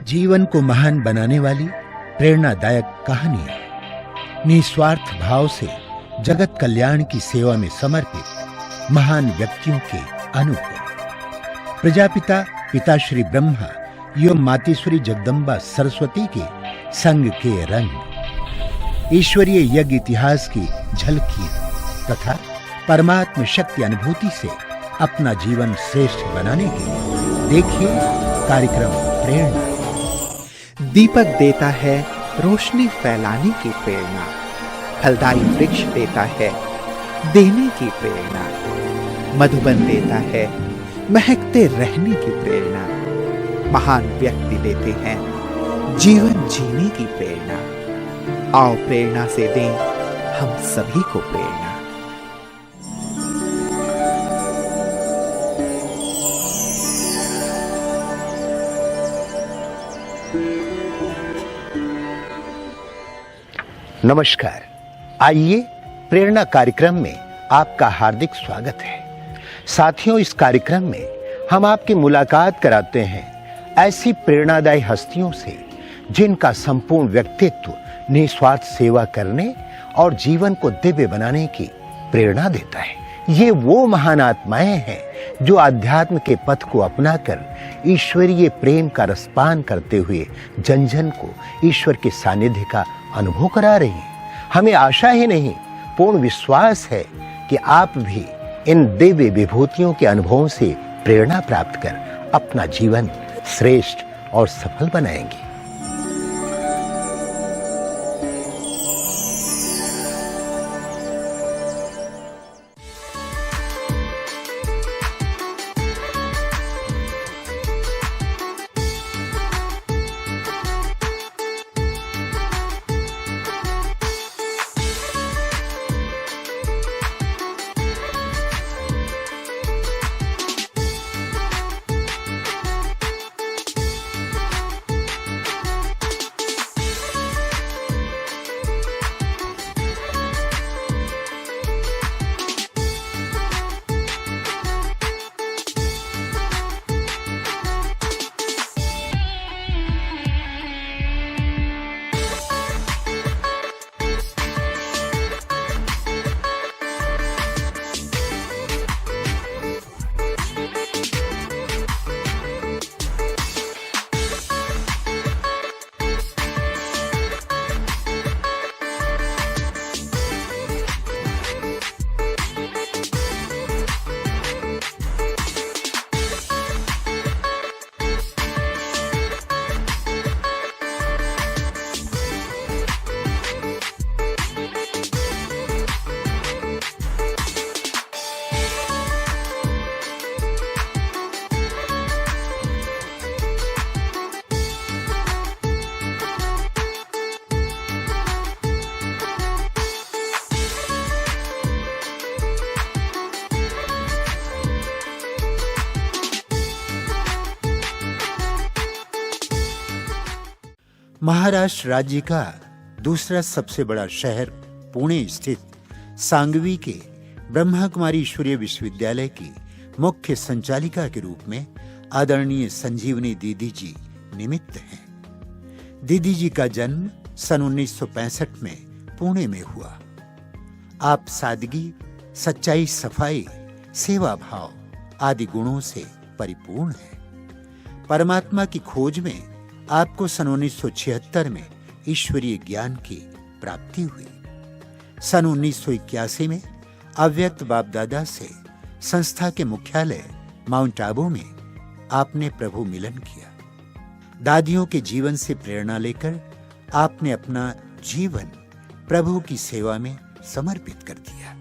जीवन को महान बनाने वाली प्रेरणादायक कहानियां, निस्वार्थ भाव से जगत कल्याण की सेवा में समर्पित महान व्यक्तियों के अनुभव। प्रजापिता पिताश्री ब्रह्मा एवं मातेश्वरी जगदम्बा सरस्वती के संग के रंग, ईश्वरीय यज्ञ इतिहास की झलकियां तथा परमात्म शक्ति अनुभूति से अपना जीवन श्रेष्ठ बनाने के लिए देखिए कार्यक्रम प्रेरणा। दीपक देता है रोशनी फैलाने की प्रेरणा, फलदायी वृक्ष देता है देने की प्रेरणा, मधुबन देता है महकते रहने की प्रेरणा, महान व्यक्ति देते हैं जीवन जीने की प्रेरणा। आओ प्रेरणा से दें हम सभी को प्रेरणा। नमस्कार, आइए प्रेरणा कार्यक्रम में आपका हार्दिक स्वागत है। साथियों, इस कार्यक्रम में हम आपकी मुलाकात कराते हैं ऐसी प्रेरणादायी हस्तियों से जिनका संपूर्ण व्यक्तित्व निस्वार्थ सेवा करने और जीवन को दिव्य बनाने की प्रेरणा देता है। ये वो महान आत्माएं हैं जो अध्यात्म के पथ को अपनाकर ईश्वरीय प्रेम का रसपान करते हुए जन जन को ईश्वर के सानिध्य का अनुभव करा रही हैं। हमें आशा ही नहीं, पूर्ण विश्वास है कि आप भी इन दिव्य विभूतियों के अनुभवों से प्रेरणा प्राप्त कर अपना जीवन श्रेष्ठ और सफल बनाएंगे। महाराष्ट्र राज्य का दूसरा सबसे बड़ा शहर पुणे स्थित सांगवी के ब्रह्मा कुमारी ईश्वरीय विश्वविद्यालय की मुख्य संचालिका के रूप में आदरणीय संजीवनी दीदी जी निमित्त हैं। दीदी जी का जन्म सन 1965 में पुणे में हुआ। आप सादगी, सच्चाई, सफाई, सेवा भाव आदि गुणों से परिपूर्ण हैं। परमात्मा की खोज में आपको सन 1976 में ईश्वरीय ज्ञान की प्राप्ति हुई। सन 1981 में अव्यक्त बाप दादा से संस्था के मुख्यालय माउंट आबू में आपने प्रभु मिलन किया। दादियों के जीवन से प्रेरणा लेकर आपने अपना जीवन प्रभु की सेवा में समर्पित कर दिया।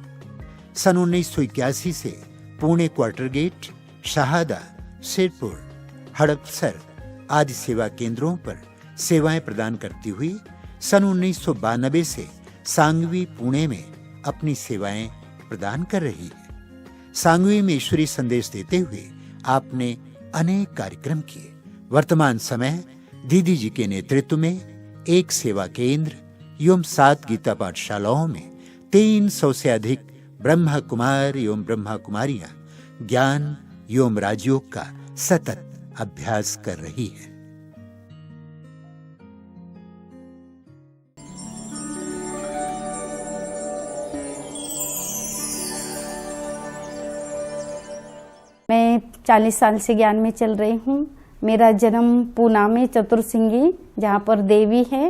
सन 1981 से पुणे क्वार्टर गेट, शहादा, सिरपुर, हड़पसर आदि सेवा केंद्रों पर सेवाएं प्रदान करती हुई सन 1992 से सांगवी पुणे में अपनी सेवाएं प्रदान कर रही है। सांगवी में ईश्वरीय संदेश देते हुए आपने अनेक कार्यक्रम किए। वर्तमान समय दीदी जी के नेतृत्व में एक सेवा केंद्र एवं 7 गीता पाठशालाओं में 300 से अधिक ब्रह्मा कुमार एवं ब्रह्मा कुमारियां ज्ञान एवं राजयोग का सतत अभ्यास कर रही है। मैं 40 साल से ज्ञान में चल रही हूँ। मेरा जन्म पूना में चतुरसिंगी, जहाँ पर देवी है,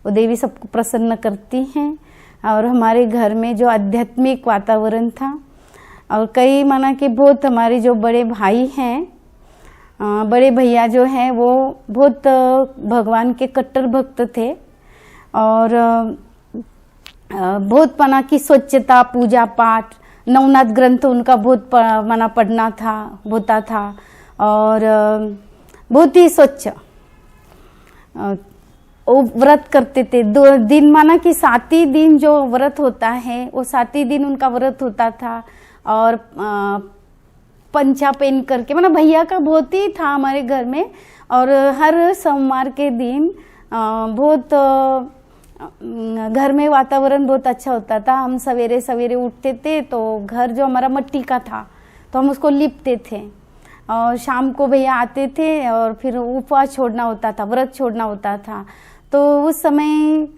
वो देवी सबको प्रसन्न करती हैं। और हमारे घर में जो आध्यात्मिक वातावरण था, और कई माना कि बहुत हमारे जो बड़े भाई हैं, बड़े भैया जो हैं वो बहुत भगवान के कट्टर भक्त थे। और बहुत माना कि स्वच्छता, पूजा पाठ, नवनाथ ग्रंथ उनका बहुत माना पढ़ना था, होता था। और बहुत ही स्वच्छ वो व्रत करते थे। 2 दिन माना कि 7 ही दिन जो व्रत होता है, वो 7 ही दिन उनका व्रत होता था। और पंचा पहन करके, माना भैया का बहुत ही था हमारे घर में। और हर सोमवार के दिन बहुत घर में वातावरण बहुत अच्छा होता था। हम सवेरे सवेरे उठते थे तो घर जो हमारा मिट्टी का था तो हम उसको लिपते थे। और शाम को भैया आते थे और फिर उपवास छोड़ना होता था, व्रत छोड़ना होता था। तो उस समय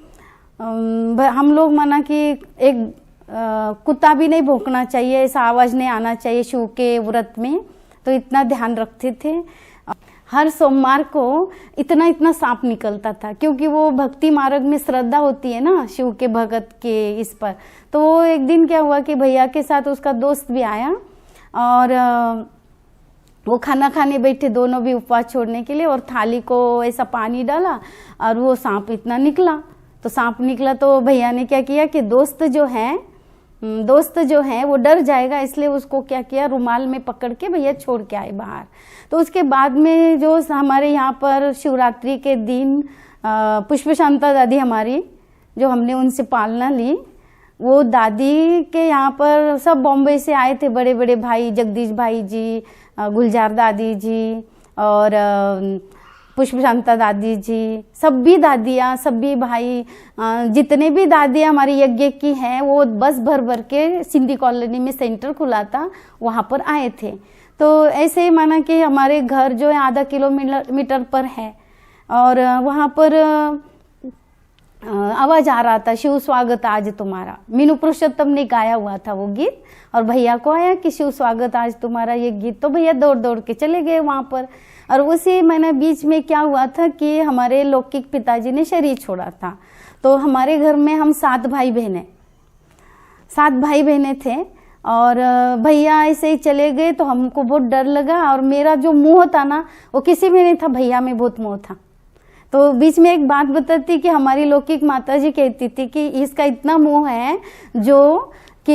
हम लोग माना कि एक कुत्ता भी नहीं भौंकना चाहिए, ऐसा आवाज़ नहीं आना चाहिए शिव के व्रत में, तो इतना ध्यान रखते थे। हर सोमवार को इतना सांप निकलता था, क्योंकि वो भक्ति मार्ग में श्रद्धा होती है ना शिव के भगत के इस पर। तो वो एक दिन क्या हुआ कि भैया के साथ उसका दोस्त भी आया और वो खाना खाने बैठे, दोनों भी उपवास छोड़ने के लिए, और थाली को ऐसा पानी डाला और वो सांप इतना निकला। तो सांप निकला तो भैया ने क्या किया कि दोस्त जो है वो डर जाएगा, इसलिए उसको क्या किया, रुमाल में पकड़ के भैया छोड़ के आए बाहर। तो उसके बाद में जो हमारे यहाँ पर शिवरात्रि के दिन पुष्पशांता दादी हमारी, जो हमने उनसे पालना ली, वो दादी के यहाँ पर सब बॉम्बे से आए थे, बड़े बड़े भाई, जगदीश भाई जी, गुलजार दादी जी और पुष्पशांता दादी जी, सभी दादियाँ, सभी भाई, जितने भी दादियाँ हमारी यज्ञ की हैं, वो बस भर के सिंधी कॉलोनी में सेंटर खुला था, वहाँ पर आए थे। तो ऐसे ही माना कि हमारे घर जो है आधा किलोमीटर पर है, और वहाँ पर आवाज आ रहा था, शिव स्वागत आज तुम्हारा। मीनू पुरुषोत्तम ने गाया हुआ था वो गीत, और भैया को आया कि शिव स्वागत आज तुम्हारा ये गीत। तो भैया दौड़ के चले गए वहाँ पर। और उसी महीने बीच में क्या हुआ था कि हमारे लौकिक पिताजी ने शरीर छोड़ा था। तो हमारे घर में हम 7 भाई बहनें थे, और भैया ऐसे ही चले गए। तो हमको बहुत डर लगा, और मेरा जो मोह था ना वो किसी में नहीं था, भैया में बहुत मोह था। तो बीच में एक बात बताती कि हमारी लौकिक माता जी कहती थी कि इसका इतना मोह है जो कि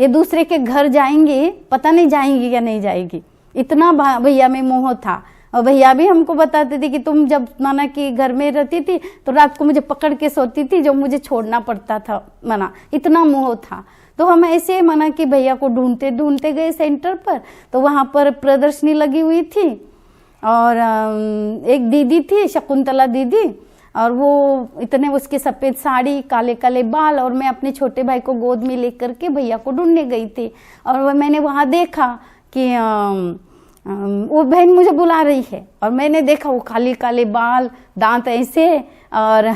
ये दूसरे के घर जाएंगे, पता नहीं जाएंगी या नहीं जाएगी, इतना भैया में मोह था। और भैया भी हमको बताते थे कि तुम जब माना कि घर में रहती थी तो रात को मुझे पकड़ के सोती थी, जो मुझे छोड़ना पड़ता था, माना इतना मोह था। तो हम ऐसे माना कि भैया को ढूंढते गए सेंटर पर। तो वहाँ पर प्रदर्शनी लगी हुई थी, और एक दीदी थी, शकुंतला दीदी, और वो इतने उसके सफ़ेद साड़ी, काले काले बाल, और मैं अपने छोटे भाई को गोद में लेकर के भैया को ढूंढने गई थी। और मैंने वहाँ देखा कि वो बहन मुझे बुला रही है, और मैंने देखा वो काले काले बाल, दांत ऐसे, और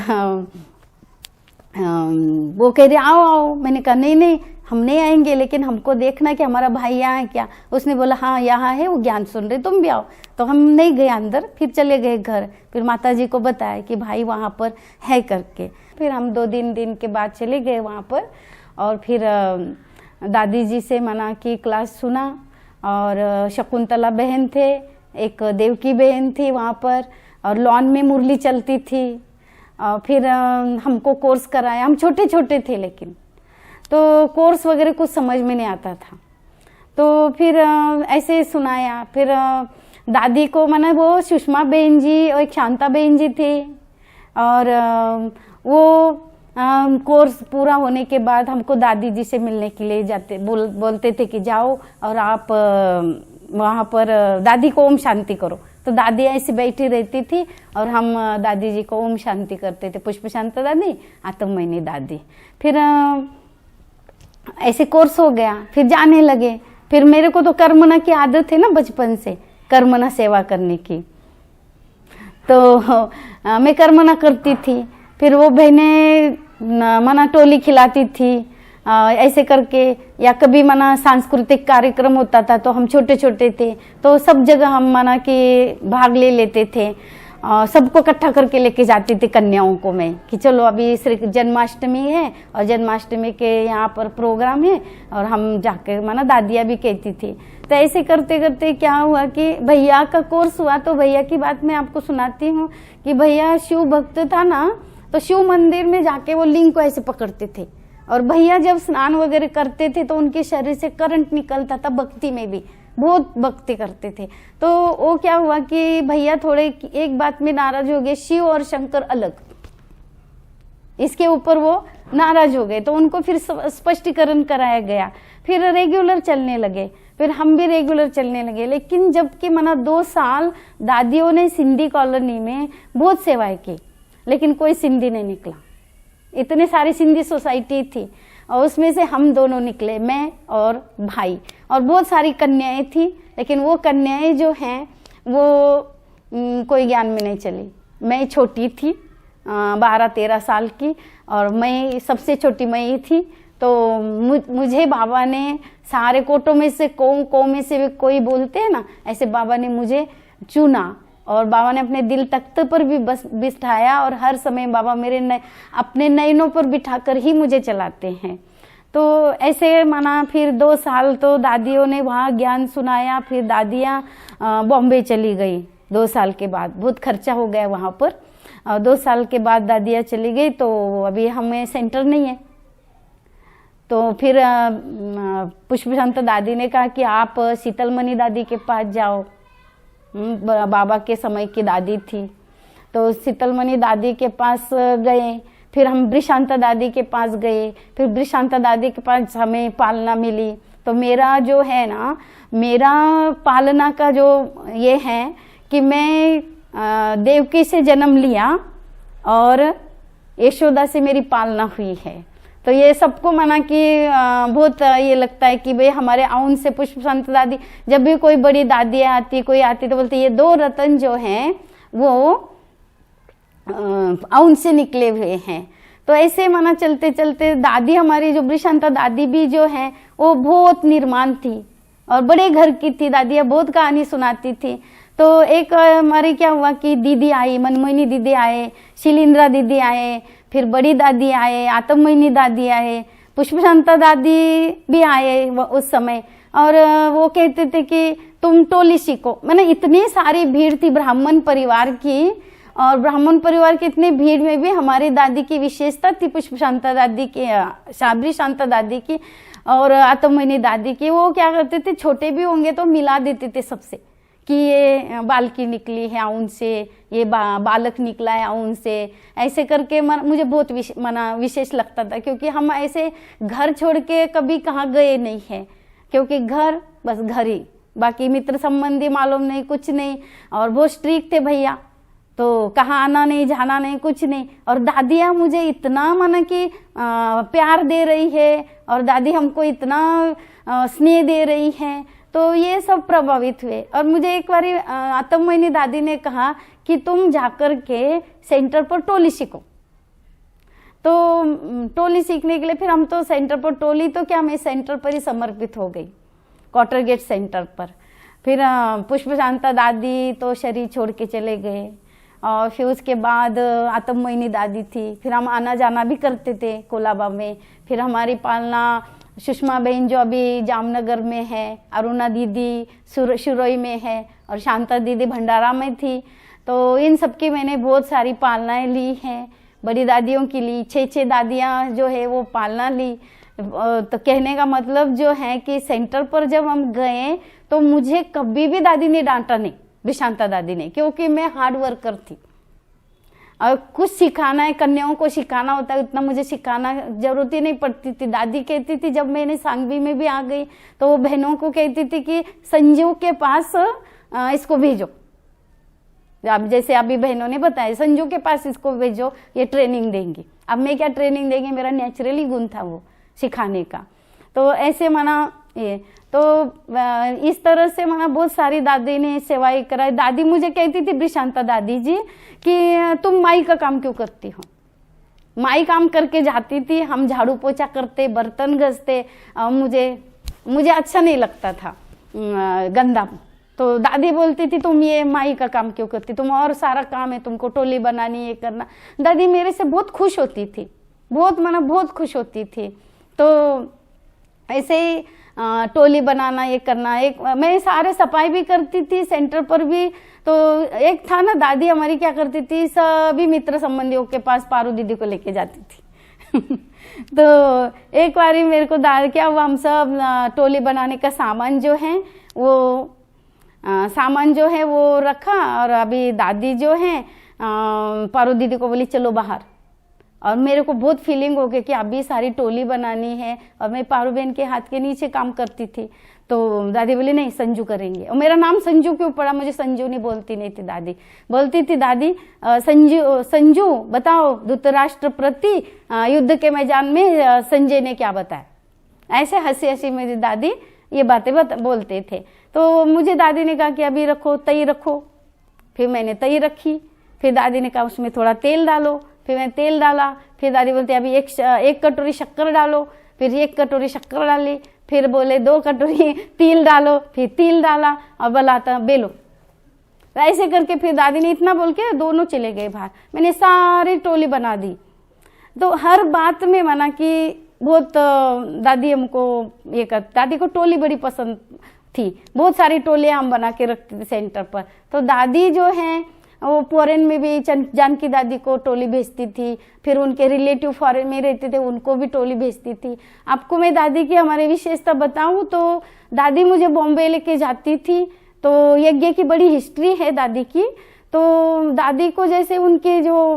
वो कह रही आओ। मैंने कहा नहीं हम नहीं आएंगे, लेकिन हमको देखना कि हमारा भाई यहाँ है क्या। उसने बोला हाँ यहाँ है, वो ज्ञान सुन रहे, तुम भी आओ। तो हम नहीं गए अंदर, फिर चले गए घर। फिर माता जी को बताया कि भाई वहाँ पर है करके। फिर हम 2 दिन के बाद चले गए वहाँ पर, और फिर दादी जी से मना की क्लास सुना। और शकुंतला बहन थे, एक देवकी बहन थी वहाँ पर, और लॉन में मुरली चलती थी। फिर हमको कोर्स कराया, हम छोटे थे लेकिन, तो कोर्स वगैरह कुछ समझ में नहीं आता था। तो फिर ऐसे सुनाया। फिर दादी को माना वो सुषमा बहन जी और एक शांता बहन जी थी, और वो कोर्स पूरा होने के बाद हमको दादी जी से मिलने के लिए बोलते थे कि जाओ और आप वहाँ पर दादी को ओम शांति करो। तो दादी ऐसी बैठी रहती थी, और हम दादी जी को ओम शांति करते थे, पुष्पशांता दादी, आत्ममयी दादी। फिर ऐसे कोर्स हो गया, फिर जाने लगे। फिर मेरे को तो कर्मना की आदत है ना बचपन से, कर्मना सेवा करने की, तो मैं कर्मना करती थी। फिर वो बहनें मना टोली खिलाती थी, ऐसे करके, या कभी माना सांस्कृतिक कार्यक्रम होता था तो हम छोटे छोटे थे तो सब जगह हम माना कि भाग ले लेते थे, सबको इकट्ठा करके लेके जाती थी कन्याओं को मैं कि चलो अभी श्री जन्माष्टमी है और जन्माष्टमी के यहाँ पर प्रोग्राम है और हम जाके माना दादियाँ भी कहती थी। तो ऐसे करते करते क्या हुआ कि भैया का कोर्स हुआ। तो भैया की बात मैं आपको सुनाती हूँ कि भैया शिव भक्त था ना, तो शिव मंदिर में जाके वो लिंग को ऐसे पकड़ते थे और भैया जब स्नान वगैरह करते थे तो उनके शरीर से करंट निकलता था, भक्ति में भी बहुत भक्ति करते थे। तो वो क्या हुआ कि भैया थोड़े एक बात में नाराज हो गए, शिव और शंकर अलग, इसके ऊपर वो नाराज हो गए। तो उनको फिर स्पष्टीकरण कराया गया, फिर रेगुलर चलने लगे, फिर हम भी रेगुलर चलने लगे। लेकिन जबकि मना 2 साल दादियों ने सिंधी कॉलोनी में बहुत सेवाएं की, लेकिन कोई सिंधी नहीं निकला। इतने सारी सिंधी सोसाइटी थी और उसमें से हम दोनों निकले, मैं और भाई, और बहुत सारी कन्याएं थी, लेकिन वो कन्याएं जो हैं वो कोई ज्ञान में नहीं चली। मैं छोटी थी, 12-13 साल की, और मैं सबसे छोटी मैं ही थी। तो मुझे बाबा ने सारे कोटों में से को में से भी कोई बोलते हैं ना, ऐसे बाबा ने मुझे चुना और बाबा ने अपने दिल तख्त पर भी बस बिठाया और हर समय बाबा मेरे अपने नयनों पर बिठाकर ही मुझे चलाते हैं। तो ऐसे माना फिर 2 साल तो दादियों ने वहाँ ज्ञान सुनाया, फिर दादियाँ बॉम्बे चली गई 2 साल के बाद, बहुत खर्चा हो गया वहाँ पर। 2 साल के बाद दादियाँ चली गई तो अभी हमें सेंटर नहीं है। तो फिर पुष्पशांता दादी ने कहा कि आप शीतलमणि दादी के पास जाओ, बाबा के समय की दादी थी। तो शीतलमणि दादी के पास गए, फिर हम ब्रिशांता दादी के पास गए, फिर ब्रिशांता दादी के पास हमें पालना मिली। तो मेरा जो है ना, मेरा पालना का जो ये है कि मैं देवकी से जन्म लिया और यशोदा से मेरी पालना हुई है। तो ये सबको माना कि बहुत ये लगता है कि भाई हमारे आउन से पुष्पशांता दादी, जब भी कोई बड़ी दादी आती कोई आती तो बोलती ये 2 रतन जो हैं वो आउन से निकले हुए हैं। तो ऐसे माना चलते चलते दादी हमारी जो ब्रिशांता दादी भी जो है वो बहुत निर्माण थी और बड़े घर की थी। दादियाँ बहुत कहानी सुनाती थी। तो एक हमारे क्या हुआ कि दीदी आई, मनमोहिनी दीदी आए, शिलिंद्रा दीदी आए, फिर बड़ी दादी आए, आत्ममोहिनी दादी आए, पुष्पशांता दादी भी आए उस समय। और वो कहते थे कि तुम टोली सीखो। मैंने इतनी सारी भीड़ थी ब्राह्मण परिवार की, और ब्राह्मण परिवार की इतनी भीड़ में भी हमारी दादी की विशेषता थी, पुष्पशांता दादी की, शाबरी शांता दादी की और आत्ममोहिनी दादी की। वो क्या करते थे, छोटे भी होंगे तो मिला देते थे सबसे कि ये बालकी निकली है आउन से, ये बालक निकला है आउन से। ऐसे करके मुझे बहुत विशेष लगता था, क्योंकि हम ऐसे घर छोड़ के कभी कहाँ गए नहीं है, क्योंकि घर बस घर ही, बाकी मित्र संबंधी मालूम नहीं, कुछ नहीं। और बहुत स्ट्रिक्ट थे भैया, तो कहाँ आना नहीं जाना नहीं कुछ नहीं। और दादियाँ मुझे इतना माना कि प्यार दे रही है और दादी हमको इतना स्नेह दे रही है, तो ये सब प्रभावित हुए। और मुझे एक बार आत्ममोहिनी दादी ने कहा कि तुम जाकर के सेंटर पर टोली सीखो। तो टोली सीखने के लिए फिर हम तो सेंटर पर, टोली तो क्या मैं सेंटर पर ही समर्पित हो गई, क्वार्टर गेट सेंटर पर। फिर पुष्पशांता दादी तो शरीर छोड़ के चले गए, और फिर उसके बाद आत्ममोहिनी दादी थी। फिर हम आना जाना भी करते थे कोलाबा में। फिर हमारी पालना सुषमा बहन जो अभी जामनगर में है, अरुणा दीदी शुरोई में है, और शांता दीदी भंडारा में थी। तो इन सबकी मैंने बहुत सारी पालनाएं ली हैं। बड़ी दादियों की ली, 6 दादियाँ जो है वो पालना ली। तो कहने का मतलब जो है कि सेंटर पर जब हम गए तो मुझे कभी भी दादी ने डांटा नहीं, ब्रिशांता दादी ने, क्योंकि मैं हार्ड वर्कर थी। और कुछ सिखाना है, कन्याओं को सिखाना होता है, उतना मुझे सिखाना जरूरत ही नहीं पड़ती थी। दादी कहती थी, जब मैंने सांगवी में भी आ गई तो वो बहनों को कहती थी कि संजू के पास इसको भेजो। अब जैसे अभी बहनों ने बताया, संजू के पास इसको भेजो, ये ट्रेनिंग देंगी। अब मैं क्या ट्रेनिंग देंगे, मेरा नेचुरली गुण था वो सिखाने का। तो ऐसे माना ये, तो इस तरह से माना बहुत सारी दादी ने सेवाएं कराई। दादी मुझे कहती थी, ब्रिशांता दादी जी, कि तुम माई का काम क्यों करती हो, माई काम करके जाती थी, हम झाड़ू पोछा करते, बर्तन घसते, मुझे अच्छा नहीं लगता था गंदा। तो दादी बोलती थी तुम ये माई का काम क्यों करती, तुम और सारा काम है, तुमको टोली बनानी, ये करना। दादी मेरे से बहुत खुश होती थी, बहुत खुश होती थी। तो ऐसे ही टोली बनाना, ये करना। एक मैं सारे सफाई भी करती थी सेंटर पर भी। तो एक था ना, दादी हमारी क्या करती थी, सभी मित्र संबंधियों के पास पारू दीदी को लेके जाती थी। तो एक बारी मेरे को क्या हुआ, हम सब टोली बनाने का सामान जो है वो रखा, और अभी दादी जो है पारू दीदी को बोली चलो बाहर। और मेरे को बहुत फीलिंग हो गई कि अभी सारी टोली बनानी है, और मैं पारू बहन के हाथ के नीचे काम करती थी। तो दादी बोली नहीं संजू करेंगे, और मेरा नाम संजू क्यों पड़ा, मुझे संजू नहीं बोलती नहीं थी दादी, बोलती थी दादी संजू बताओ धृतराष्ट्र प्रति युद्ध के मैदान में संजय ने क्या बताया। ऐसे हंसी हंसी मेरी दादी ये बातें बोलते थे। तो मुझे दादी ने कहा कि अभी रखो, तई रखो। फिर मैंने तई रखी। फिर दादी ने कहा उसमें थोड़ा तेल डालो। फिर मैंने तेल डाला। फिर दादी बोलती अभी एक कटोरी शक्कर डालो। फिर 1 कटोरी शक्कर डाली। फिर बोले 2 कटोरी तिल डालो। फिर तिल डाला और बोला बेलो। ऐसे करके फिर दादी ने इतना बोल के दोनों चले गए बाहर। मैंने सारी टोली बना दी। तो हर बात में माना कि बहुत दादी हमको ये कर, दादी को टोली बड़ी पसंद थी। बहुत सारी टोलियां हम बना के रखते थे सेंटर पर। तो दादी जो है वो फॉरेन में भी जानकी दादी को टोली भेजती थी। फिर उनके रिलेटिव फॉरेन में रहते थे, उनको भी टोली भेजती थी। आपको मैं दादी की हमारी विशेषता बताऊं तो दादी मुझे बॉम्बे लेके जाती थी। तो यज्ञ की बड़ी हिस्ट्री है दादी की। तो दादी को जैसे उनके जो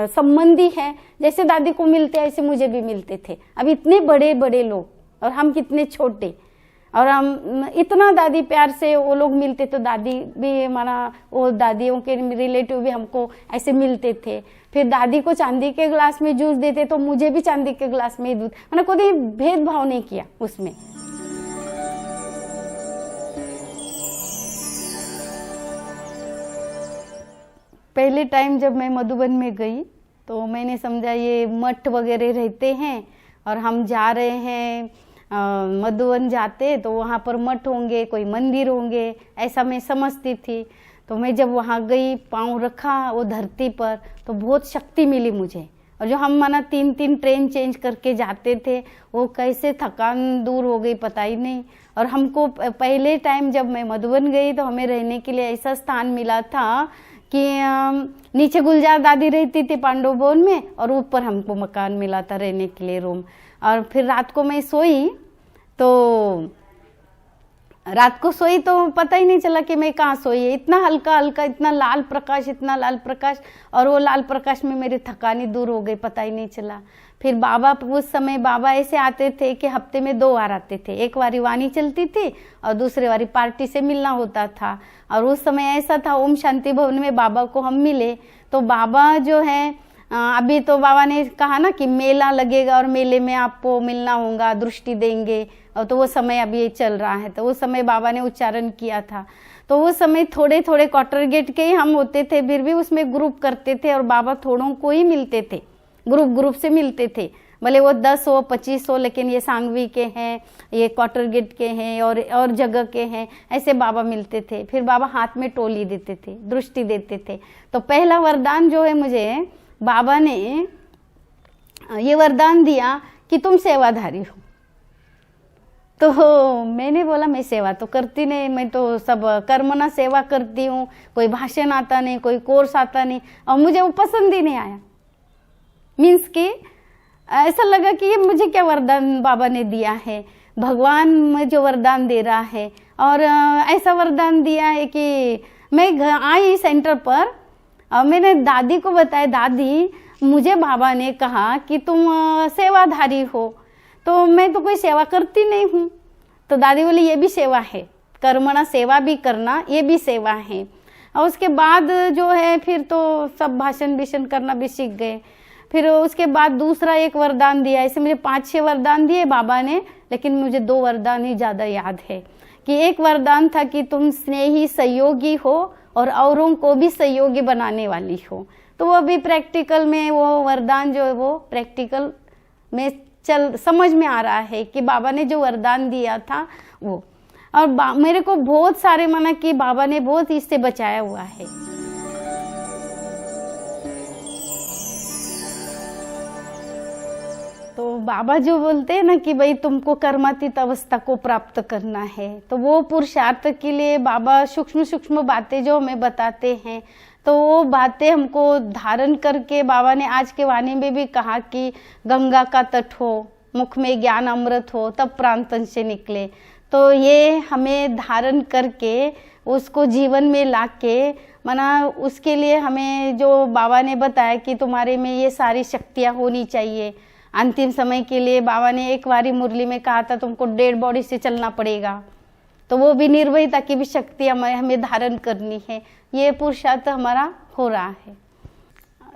संबंधी हैं, जैसे दादी को मिलते ऐसे मुझे भी मिलते थे। अब इतने बड़े बड़े लोग और हम कितने छोटे, और हम इतना दादी प्यार से वो लोग मिलते। तो दादी भी माना वो दादियों के रिलेटिव भी हमको ऐसे मिलते थे। फिर दादी को चांदी के गिलास में जूस देते तो मुझे भी चांदी के गिलास में दूध, मैंने कोई भेदभाव नहीं किया उसमें। पहले टाइम जब मैं मधुबन में गई तो मैंने समझा ये मठ वगैरह रहते हैं और हम जा रहे हैं मधुबन जाते तो वहाँ पर मठ होंगे, कोई मंदिर होंगे, ऐसा मैं समझती थी। तो मैं जब वहाँ गई, पाँव रखा वो धरती पर, तो बहुत शक्ति मिली मुझे। और जो हम माना 3-3 ट्रेन चेंज करके जाते थे, वो कैसे थकान दूर हो गई पता ही नहीं। और हमको पहले टाइम जब मैं मधुबन गई तो हमें रहने के लिए ऐसा स्थान मिला था कि नीचे गुलजार दादी रहती थी पांडव भवन में, और ऊपर हमको मकान मिला था रहने के लिए, रूम। और फिर रात को मैं सोई तो पता ही नहीं चला कि मैं कहाँ सोई है। इतना हल्का हल्का, इतना लाल प्रकाश, और वो लाल प्रकाश में मेरी थकानी दूर हो गई, पता ही नहीं चला। फिर बाबा, उस समय बाबा ऐसे आते थे कि हफ्ते में 2 बार आते थे। एक बारी वाणी चलती थी और दूसरी बारी पार्टी से मिलना होता था। और उस समय ऐसा था, ओम शांति भवन में बाबा को हम मिले। तो बाबा जो है, अभी तो बाबा ने कहा ना कि मेला लगेगा और मेले में आपको मिलना होगा, दृष्टि देंगे, और तो वो समय अभी चल रहा है। तो उस समय बाबा ने उच्चारण किया था। तो उस समय थोड़े थोड़े क्वार्टर गेट के ही हम होते थे, फिर भी उसमें ग्रुप करते थे और बाबा थोड़ों को ही मिलते थे, ग्रुप से मिलते थे। भले वो 10 हो 25 हो, लेकिन ये सांगवी के हैं, ये क्वार्टर गेट के हैं और जगह के हैं, ऐसे बाबा मिलते थे। फिर बाबा हाथ में टोली देते थे, दृष्टि देते थे। तो पहला वरदान जो है, मुझे बाबा ने ये वरदान दिया कि तुम सेवाधारी हो। तो मैंने बोला मैं सेवा तो करती नहीं, मैं तो सब कर्मना सेवा करती हूँ, कोई भाषण आता नहीं, कोई कोर्स आता नहीं, और मुझे वो पसंद ही नहीं आया। मीन्स कि ऐसा लगा कि ये मुझे क्या वरदान बाबा ने दिया है, भगवान मुझे जो वरदान दे रहा है। और ऐसा वरदान दिया है कि मैं आई सेंटर पर और मैंने दादी को बताया, दादी मुझे बाबा ने कहा कि तुम सेवाधारी हो। तो मैं तो कोई सेवा करती नहीं हूँ। तो दादी बोली ये भी सेवा है, कर्मणा सेवा भी करना, ये भी सेवा है। और उसके बाद जो है फिर तो सब भाषण करना भी सीख गए। फिर उसके बाद दूसरा एक वरदान दिया। ऐसे मुझे 5-6 वरदान दिए बाबा ने, लेकिन मुझे 2 वरदान ही ज़्यादा याद है। कि एक वरदान था कि तुम स्नेही सहयोगी हो और औरों को भी सहयोगी बनाने वाली हो। तो वो अभी प्रैक्टिकल में वो वरदान जो है वो प्रैक्टिकल में समझ में आ रहा है कि बाबा ने जो वरदान दिया था वो। और मेरे को बहुत सारे माना कि बाबा ने बहुत इससे बचाया हुआ है। तो बाबा जो बोलते हैं ना कि भाई तुमको कर्मातीत अवस्था को प्राप्त करना है, तो वो पुरुषार्थ के लिए बाबा सूक्ष्म सूक्ष्म बातें जो हमें बताते हैं, तो वो बातें हमको धारण करके बाबा ने आज के वाणी में भी कहा कि गंगा का तट हो, मुख में ज्ञान अमृत हो, तब प्राण तन से निकले। तो ये हमें धारण करके उसको जीवन में लाके माना उसके लिए हमें जो बाबा ने बताया कि तुम्हारे में ये सारी शक्तियाँ होनी चाहिए। अंतिम समय के लिए बाबा ने एक बारी मुरली में कहा था तुमको डेड बॉडी से चलना पड़ेगा, तो वो भी निर्भयता की भी शक्ति हमें धारण करनी है। ये पुरुषार्थ हमारा हो रहा है।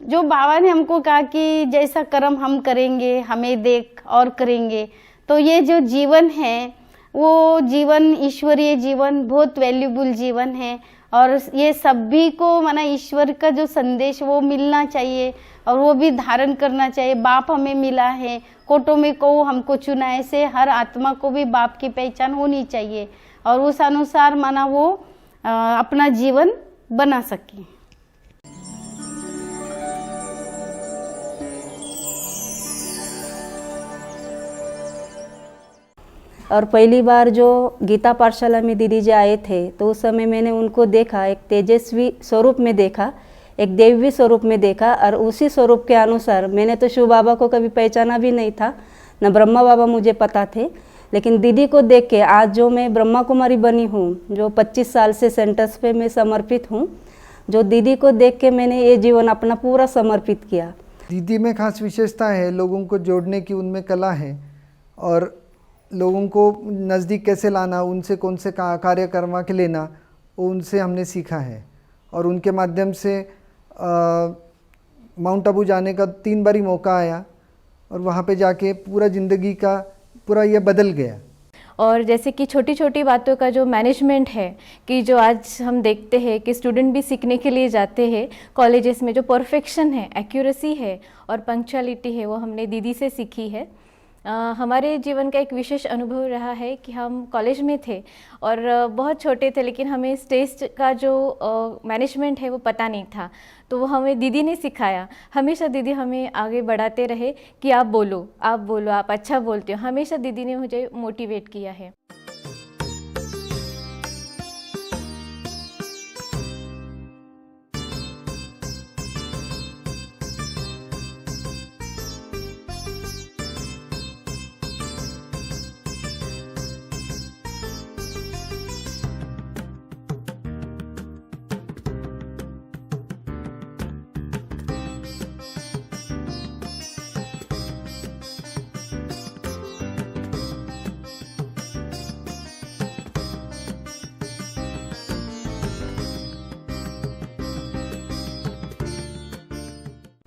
जो बाबा ने हमको कहा कि जैसा कर्म हम करेंगे हमें देख और करेंगे, तो ये जो जीवन है वो जीवन ईश्वरीय जीवन बहुत वैल्यूबल जीवन है। और ये सभी को माना ईश्वर का जो संदेश वो मिलना चाहिए और वो भी धारण करना चाहिए। बाप हमें मिला है, कोटों में को हमको चुना, ऐसे हर आत्मा को भी बाप की पहचान होनी चाहिए और उस अनुसार माना वो अपना जीवन बना सके। और पहली बार जो गीता पाठशाला में दीदी जी आए थे तो उस समय मैंने उनको देखा, एक तेजस्वी स्वरूप में देखा, एक देवी स्वरूप में देखा। और उसी स्वरूप के अनुसार मैंने तो शिव बाबा को कभी पहचाना भी नहीं था, न ब्रह्मा बाबा मुझे पता थे। लेकिन दीदी को देख के आज जो मैं ब्रह्मा कुमारी बनी हूँ, जो 25 साल से सेंटर्स पे मैं समर्पित हूँ, जो दीदी को देख के मैंने ये जीवन अपना पूरा समर्पित किया। दीदी में खास विशेषता है, लोगों को जोड़ने की उनमें कला है और लोगों को नज़दीक कैसे लाना, उनसे कौन से कार्य करवा के लेना, वो उनसे हमने सीखा है। और उनके माध्यम से माउंट आबू जाने का 3 बारी मौका आया और वहाँ पे जाके पूरा ज़िंदगी का पूरा ये बदल गया। और जैसे कि छोटी छोटी बातों का जो मैनेजमेंट है कि जो आज हम देखते हैं कि स्टूडेंट भी सीखने के लिए जाते हैं कॉलेजेस में, जो परफेक्शन है, एक्यूरेसी है और पंक्चुअलिटी है, वो हमने दीदी से सीखी है। हमारे जीवन का एक विशेष अनुभव रहा है कि हम कॉलेज में थे और बहुत छोटे थे, लेकिन हमें स्टेज का जो मैनेजमेंट है वो पता नहीं था, तो वो हमें दीदी ने सिखाया। हमेशा दीदी हमें आगे बढ़ाते रहे कि आप बोलो, आप अच्छा बोलते हो। हमेशा दीदी ने मुझे मोटिवेट किया है।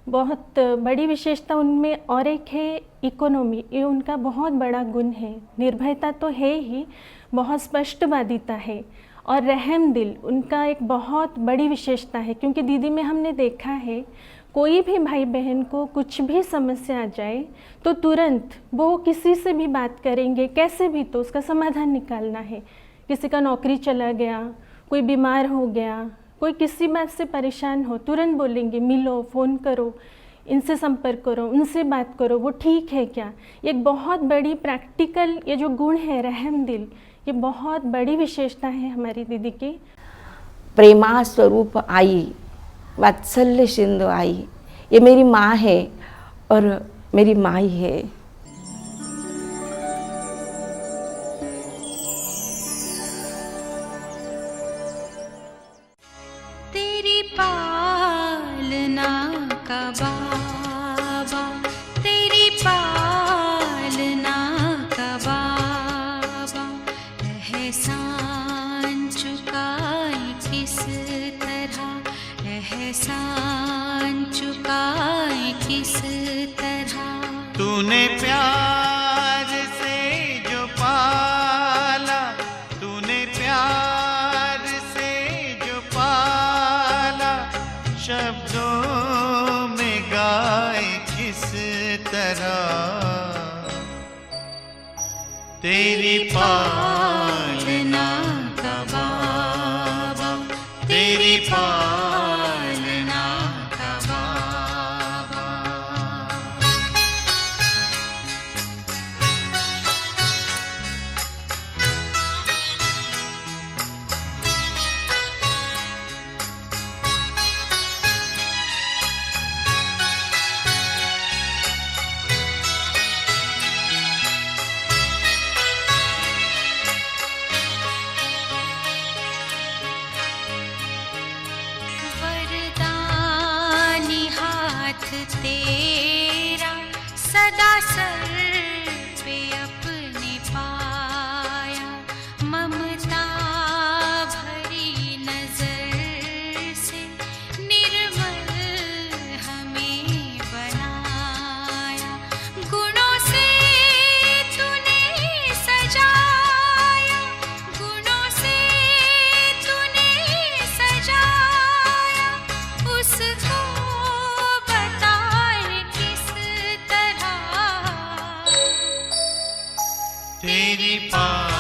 बहुत बड़ी विशेषता उनमें और एक है इकोनॉमी, ये उनका बहुत बड़ा गुण है। निर्भयता तो है ही, बहुत स्पष्टवादिता है और रहम दिल उनका एक बहुत बड़ी विशेषता है। क्योंकि दीदी में हमने देखा है कोई भी भाई बहन को कुछ भी समस्या आ जाए तो तुरंत वो किसी से भी बात करेंगे, कैसे भी तो उसका समाधान निकालना है। किसी का नौकरी चला गया, कोई बीमार हो गया, कोई किसी बात से परेशान हो, तुरंत बोलेंगे मिलो, फ़ोन करो, इनसे संपर्क करो, उनसे बात करो, वो ठीक है क्या। एक बहुत बड़ी प्रैक्टिकल ये जो गुण है रहम दिल, ये बहुत बड़ी विशेषता है हमारी दीदी की। प्रेमा स्वरूप आई, वात्सल्य सिंधु आई, ये मेरी माँ है और मेरी माई है। तेरी पालना का बाबा, तेरी पालना का बाबा, एहसान चुकाए किस तरह, एहसान चुकाए किस तरह। तूने तरह तेरी पालना का बाबा, तेरी पालना का बाबा। वरदानी हाथ तेरा सदा सर पे अपने पाया, ममता भरी नजर से निर्मल हमें बनाया। गुणों से तूने सजाया, गुणों से तूने सजाया, उसको बताए किस तरह तेरी पालना